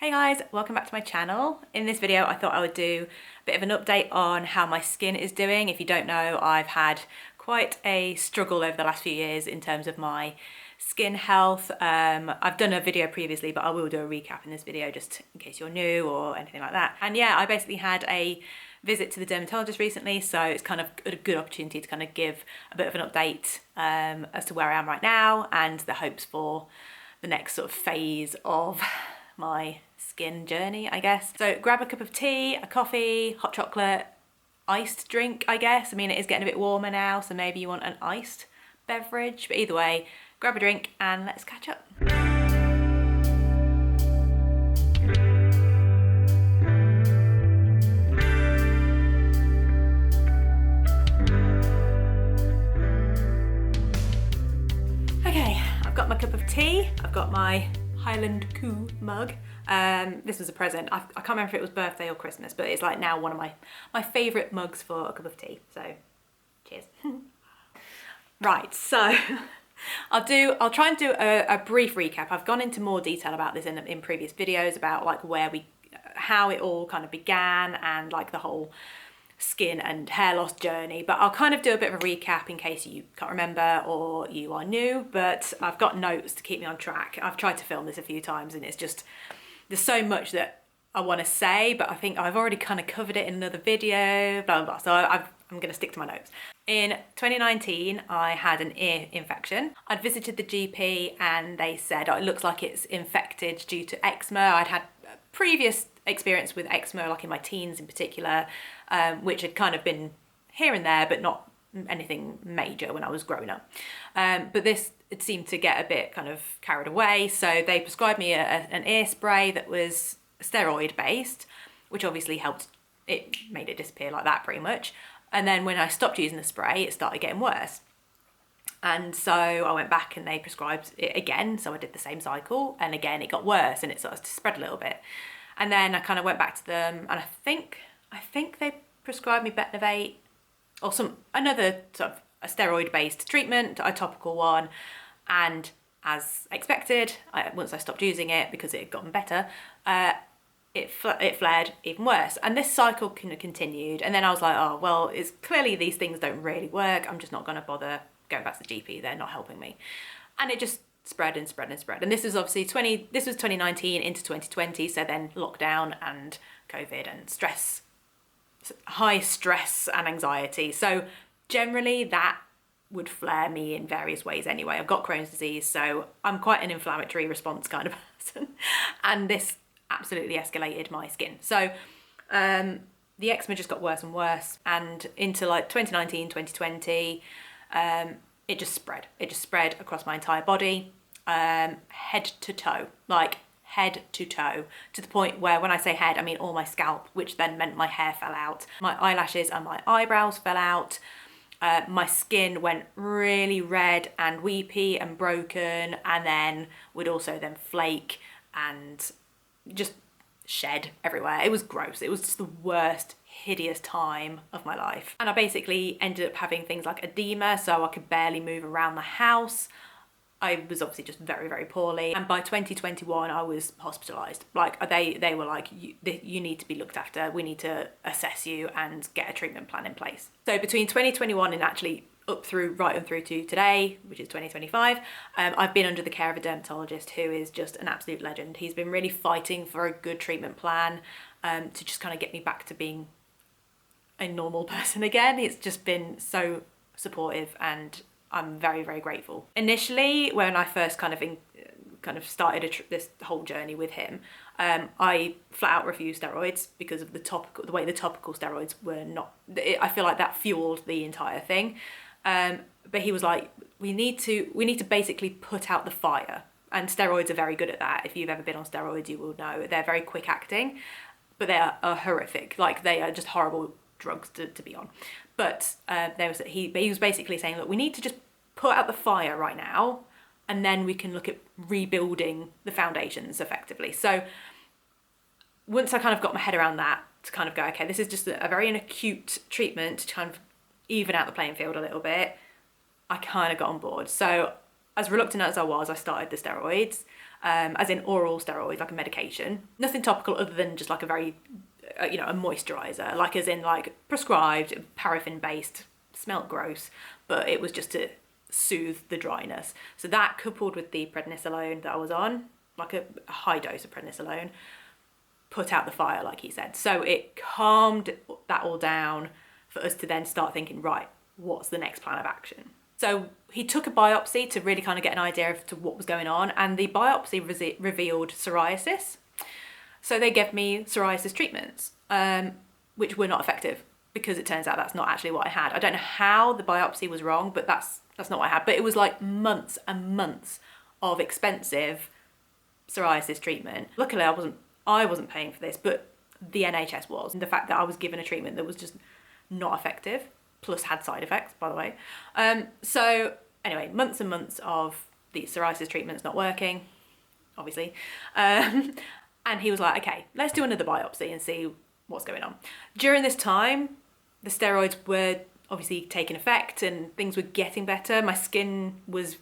Hey guys, welcome back to my channel. In this video I thought I would do a bit of an update on how my skin is doing. If you don't know, I've had quite a struggle over the last few years in terms of my skin health. I've done a video previously, but I will do a recap in this video just in case you're new or anything like that. And yeah, I basically had a visit to the dermatologist recently, so it's kind of a good opportunity to kind of give a bit of an update as to where I am right now and the hopes for the next sort of phase of my skin journey, I guess. So grab a cup of tea, a coffee, hot chocolate, iced drink, I guess. I mean, it is getting a bit warmer now, so maybe you want an iced beverage, but either way, grab a drink and let's catch up. Okay, I've got my cup of tea, I've got my Highland Coo mug. This was a present. I can't remember if it was birthday or Christmas, but it's like now one of my favourite mugs for a cup of tea. So, cheers. Right, so I'll try and do a brief recap. I've gone into more detail about this in previous videos about like how it all kind of began and like the whole skin and hair loss journey, but I'll kind of do a bit of a recap in case you can't remember or you are new, but I've got notes to keep me on track. I've tried to film this a few times and it's just, there's so much that I want to say, but I think I've already kind of covered it in another video, blah, blah, blah. So I'm going to stick to my notes. In 2019, I had an ear infection. I'd visited the GP and they said, oh, it looks like it's infected due to eczema. I'd had previous experience with eczema, like in my teens in particular, which had kind of been here and there, but not anything major when I was growing up. But this, it seemed to get a bit kind of carried away. So they prescribed me an ear spray that was steroid based, which obviously helped, it made it disappear like that pretty much. And then when I stopped using the spray, it started getting worse. And so I went back and they prescribed it again. So I did the same cycle and again, it got worse and it sort of spread a little bit. And then I kind of went back to them and I think they prescribed me Betnovate or another sort of a steroid based treatment, a topical one. And as expected, once I stopped using it because it had gotten better, it flared even worse. And this cycle kind of continued. And then I was like, oh, well, it's clearly these things don't really work. I'm just not going to bother going back to the GP. They're not helping me. And it just spread and spread and spread. And this is obviously 2019 into 2020. So then lockdown and COVID and stress, high stress and anxiety. So generally that would flare me in various ways anyway. I've got Crohn's disease, so I'm quite an inflammatory response kind of person. And this absolutely escalated my skin. So the eczema just got worse and worse. And into like 2019, 2020, it just spread. It just spread across my entire body, head to toe, like head to toe, to the point where when I say head, I mean all my scalp, which then meant my hair fell out. My eyelashes and my eyebrows fell out. My skin went really red and weepy and broken, and then would also then flake and just shed everywhere. It was gross. It was just the worst, hideous time of my life. And I basically ended up having things like edema, so I could barely move around the house. I was obviously just very, very poorly. And by 2021, I was hospitalised. Like they were like, you need to be looked after. We need to assess you and get a treatment plan in place. So between 2021 and actually right on through to today, which is 2025, I've been under the care of a dermatologist who is just an absolute legend. He's been really fighting for a good treatment plan to just kind of get me back to being a normal person again. It's just been so supportive and I'm very, very grateful. Initially, when I first kind of started this whole journey with him, I flat out refused steroids because of the way the topical steroids were not. I feel like that fueled the entire thing. But he was like, we need to basically put out the fire, and steroids are very good at that. If you've ever been on steroids, you will know they're very quick acting, but they are horrific. Like they are just horrible drugs to be on. But he was basically saying, look, we need to just put out the fire right now, and then we can look at rebuilding the foundations effectively. So once I kind of got my head around that, to kind of go, okay, this is just a very acute treatment to kind of even out the playing field a little bit, I kind of got on board. So as reluctant as I was, I started the steroids. as in oral steroids, like a medication. Nothing topical other than just like a very, a moisturiser, like as in like prescribed, paraffin-based, smelt gross, but it was just to soothe the dryness. So that coupled with the prednisolone that I was on, like a high dose of prednisolone, put out the fire, like he said. So it calmed that all down for us to then start thinking, right, what's the next plan of action? So he took a biopsy to really kind of get an idea of to what was going on, and the biopsy revealed psoriasis. So they gave me psoriasis treatments, which were not effective, because it turns out that's not actually what I had. I don't know how the biopsy was wrong, but that's not what I had. But it was like months and months of expensive psoriasis treatment. Luckily, I wasn't paying for this, but the NHS was. And the fact that I was given a treatment that was just not effective, plus had side effects, by the way. So anyway, months and months of the psoriasis treatments not working, obviously. And he was like, okay, let's do another biopsy and see what's going on. During this time, the steroids were obviously taking effect and things were getting better. My skin was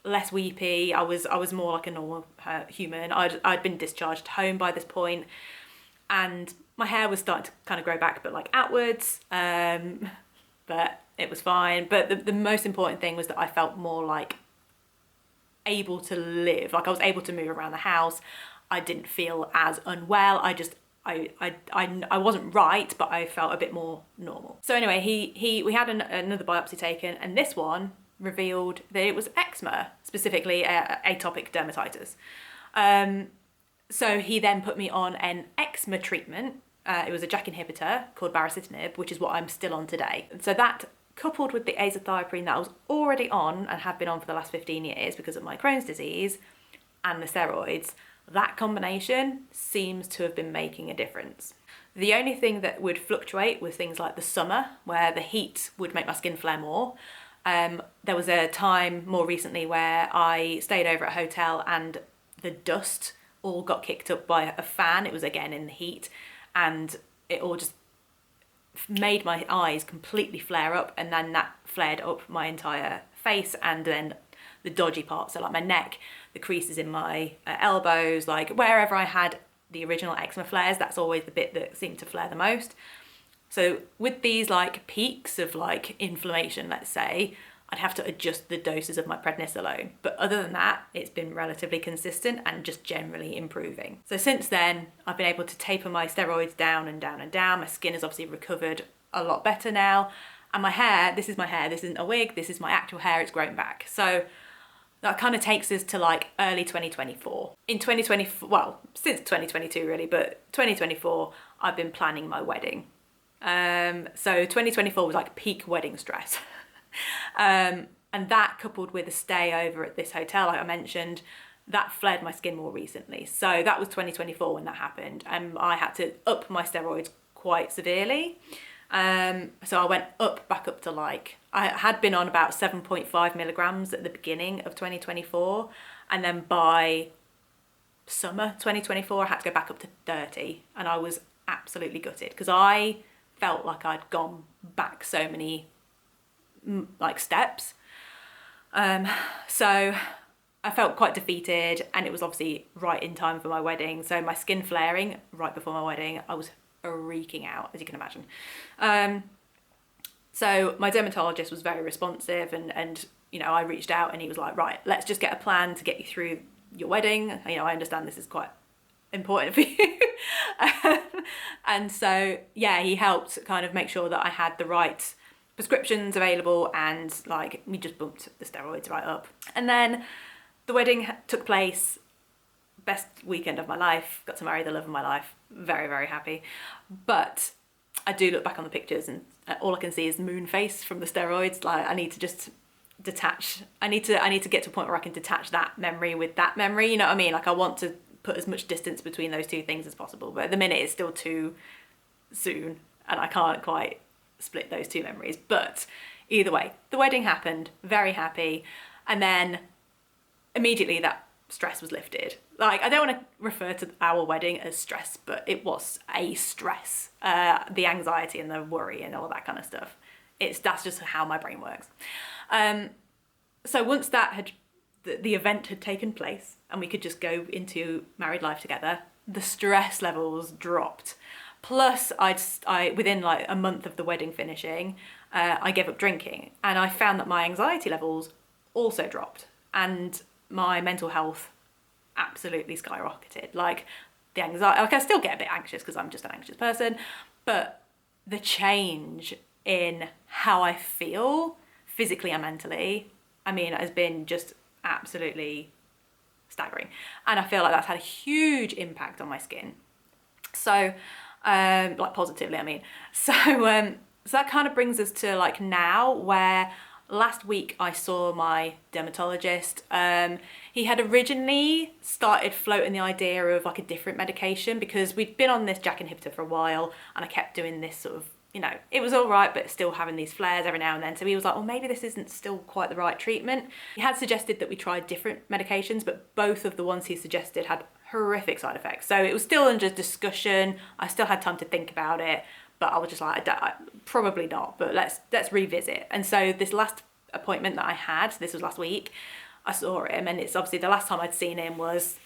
less weepy. I was more like a normal human. I'd been discharged home by this point, and my hair was starting to kind of grow back, but like outwards. But it was fine. But the most important thing was that I felt more like able to live. Like I was able to move around the house. I didn't feel as unwell. I wasn't right, but I felt a bit more normal. So anyway, we had another biopsy taken, and this one revealed that it was eczema, specifically atopic dermatitis. So he then put me on an eczema treatment. It was a JAK inhibitor called baricitinib, which is what I'm still on today. So that, coupled with the azathioprine that I was already on and have been on for the last 15 years because of my Crohn's disease, and the steroids, that combination seems to have been making a difference. The only thing that would fluctuate was things like the summer, where the heat would make my skin flare more. There was a time more recently where I stayed over at a hotel and the dust all got kicked up by a fan. It was again in the heat, and it all just made my eyes completely flare up, and then that flared up my entire face, and then the dodgy parts, so like my neck, the creases in my elbows, like wherever I had the original eczema flares, that's always the bit that seemed to flare the most. So with these like peaks of like inflammation, let's say, I'd have to adjust the doses of my prednisolone. But other than that, it's been relatively consistent and just generally improving. So since then, I've been able to taper my steroids down and down and down. My skin has obviously recovered a lot better now. And my hair, this isn't a wig, this is my actual hair, it's grown back. So that kind of takes us to like early 2024. In 2024, well, since 2022 really, but 2024, I've been planning my wedding. So 2024 was like peak wedding stress. And that, coupled with a stay over at this hotel, like I mentioned, that flared my skin more recently. So that was 2024 when that happened. And I had to up my steroids quite severely. So I went back up to like, I had been on about 7.5 milligrams at the beginning of 2024. And then by summer 2024, I had to go back up to 30. And I was absolutely gutted because I felt like I'd gone back so many like steps. So I felt quite defeated, and it was obviously right in time for my wedding. So my skin flaring right before my wedding, I was freaking out, as you can imagine. So my dermatologist was very responsive, and you know, I reached out and he was like, right, let's just get a plan to get you through your wedding. You know, I understand this is quite important for you. And so yeah, he helped kind of make sure that I had the right prescriptions available, and like we just bumped the steroids right up. And then the wedding took place. Best weekend of my life. Got to marry the love of my life. Very, very happy. But I do look back on the pictures and all I can see is moon face from the steroids. Like I need to just detach. I need to get to a point where I can detach that memory with that memory. You know what I mean? Like I want to put as much distance between those two things as possible. But at the minute it's still too soon and I can't quite split those two memories. But either way, the wedding happened. Very happy. And then immediately that stress was lifted. Like, I don't want to refer to our wedding as stress, but it was a stress. The anxiety and the worry and all that kind of stuff. That's just how my brain works. So once that had the event had taken place and we could just go into married life together, the stress levels dropped. Plus, I within like a month of the wedding finishing, I gave up drinking, and I found that my anxiety levels also dropped, and my mental health absolutely skyrocketed. Like the anxiety, like I still get a bit anxious because I'm just an anxious person, but the change in how I feel physically and mentally, I mean, it has been just absolutely staggering. And I feel like that's had a huge impact on my skin. So, like positively, I mean. So that kind of brings us to like now, where last week I saw my dermatologist. He had originally started floating the idea of like a different medication, because we'd been on this JAK inhibitor for a while and I kept doing this sort of, you know, it was all right, but still having these flares every now and then. So he was like, well, maybe this isn't still quite the right treatment. He had suggested that we try different medications, but both of the ones he suggested had horrific side effects. So it was still under discussion. I still had time to think about it, but I was just like, probably not, but let's revisit. And so this last appointment that I had, this was last week, I saw him, and it's obviously the last time I'd seen him was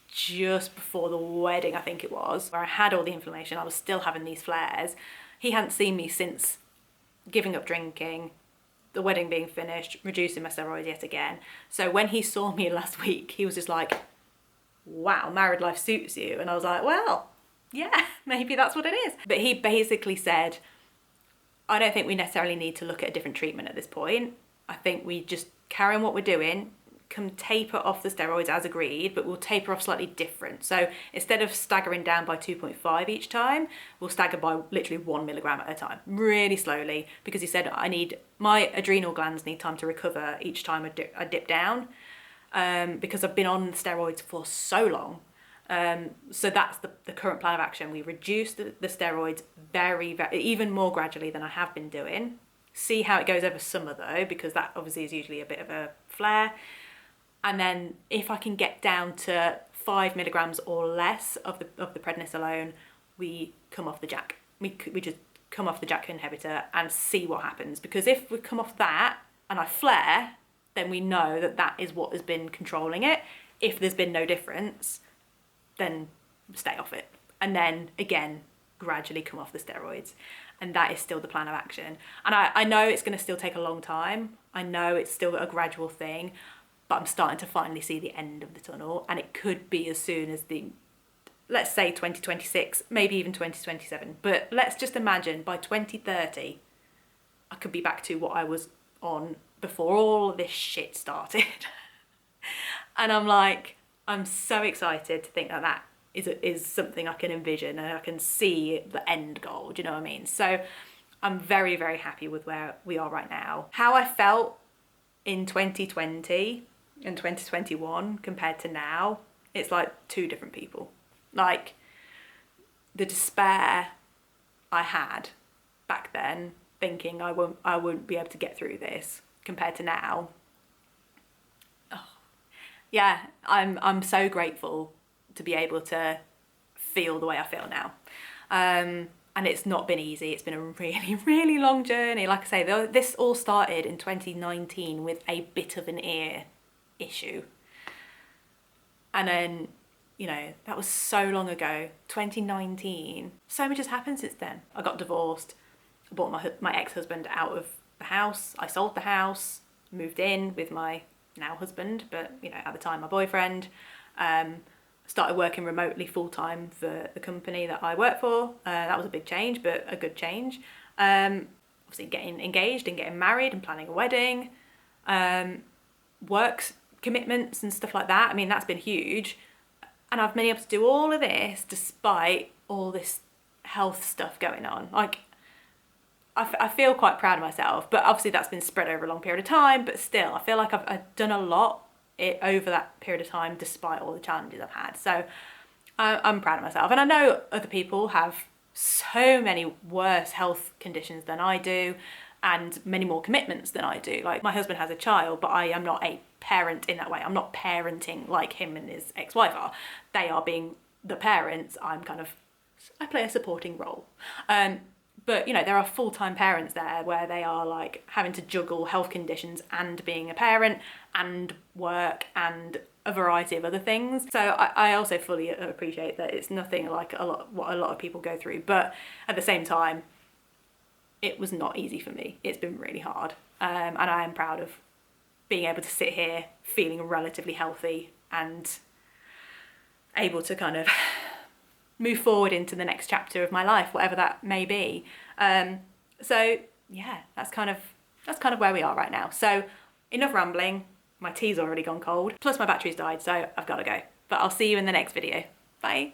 just before the wedding, I think it was, where I had all the inflammation. I was still having these flares. He hadn't seen me since giving up drinking, the wedding being finished, reducing my steroids yet again. So when he saw me last week, he was just like, wow, married life suits you. And I was like, well, yeah, maybe that's what it is. But he basically said, I don't think we necessarily need to look at a different treatment at this point. I think we just carry on what we're doing, can taper off the steroids as agreed, but we'll taper off slightly different. So instead of staggering down by 2.5 each time, we'll stagger by literally 1 milligram at a time, really slowly, because he said my adrenal glands need time to recover each time I dip down, because I've been on steroids for so long. So that's the current plan of action. We reduce the steroids very, even more gradually than I have been doing. See how it goes over summer though, because that obviously is usually a bit of a flare. And then if I can get down to 5 milligrams or less of the prednisolone, we come off the JAK. We just come off the JAK inhibitor and see what happens. Because if we come off that and I flare, then we know that that is what has been controlling it. If there's been no difference, then stay off it. And then again, gradually come off the steroids. And that is still the plan of action. And I know it's going to still take a long time. I know it's still a gradual thing, but I'm starting to finally see the end of the tunnel, and it could be as soon as let's say 2026, maybe even 2027. But let's just imagine by 2030, I could be back to what I was on before all this shit started. And I'm like, I'm so excited to think that that is something I can envision and I can see the end goal. Do you know what I mean? So I'm very, very happy with where we are right now. How I felt in 2020 and 2021 compared to now, it's like two different people. Like the despair I had back then, thinking I won't be able to get through this, compared to now. Oh, yeah, I'm so grateful to be able to feel the way I feel now. And it's not been easy. It's been a really, really long journey. Like I say, this all started in 2019 with a bit of an ear issue. And then, you know, that was so long ago, 2019. So much has happened since then. I got divorced. I bought my ex-husband out of the house. I sold the house, moved in with my now husband, but, you know, at the time, my boyfriend. Started working remotely full-time for the company that I work for. That was a big change, but a good change. Obviously getting engaged and getting married and planning a wedding. Work commitments and stuff like that. I mean, that's been huge. And I've been able to do all of this despite all this health stuff going on. Like, I feel quite proud of myself, but obviously that's been spread over a long period of time, but still, I feel like I've done a lot over that period of time despite all the challenges I've had. So I'm proud of myself. And I know other people have so many worse health conditions than I do and many more commitments than I do. Like, my husband has a child, but I am not a parent in that way. I'm not parenting like him and his ex-wife are. They are being the parents. I play a supporting role. But you know, there are full-time parents there where they are like having to juggle health conditions and being a parent and work and a variety of other things. So I also fully appreciate that it's nothing like what a lot of people go through, but at the same time, it was not easy for me. It's been really hard, and I am proud of being able to sit here feeling relatively healthy and able to kind of move forward into the next chapter of my life, whatever that may be. So yeah, that's kind of where we are right now. So enough rambling. My tea's already gone cold. Plus my battery's died, so I've got to go. But I'll see you in the next video. Bye.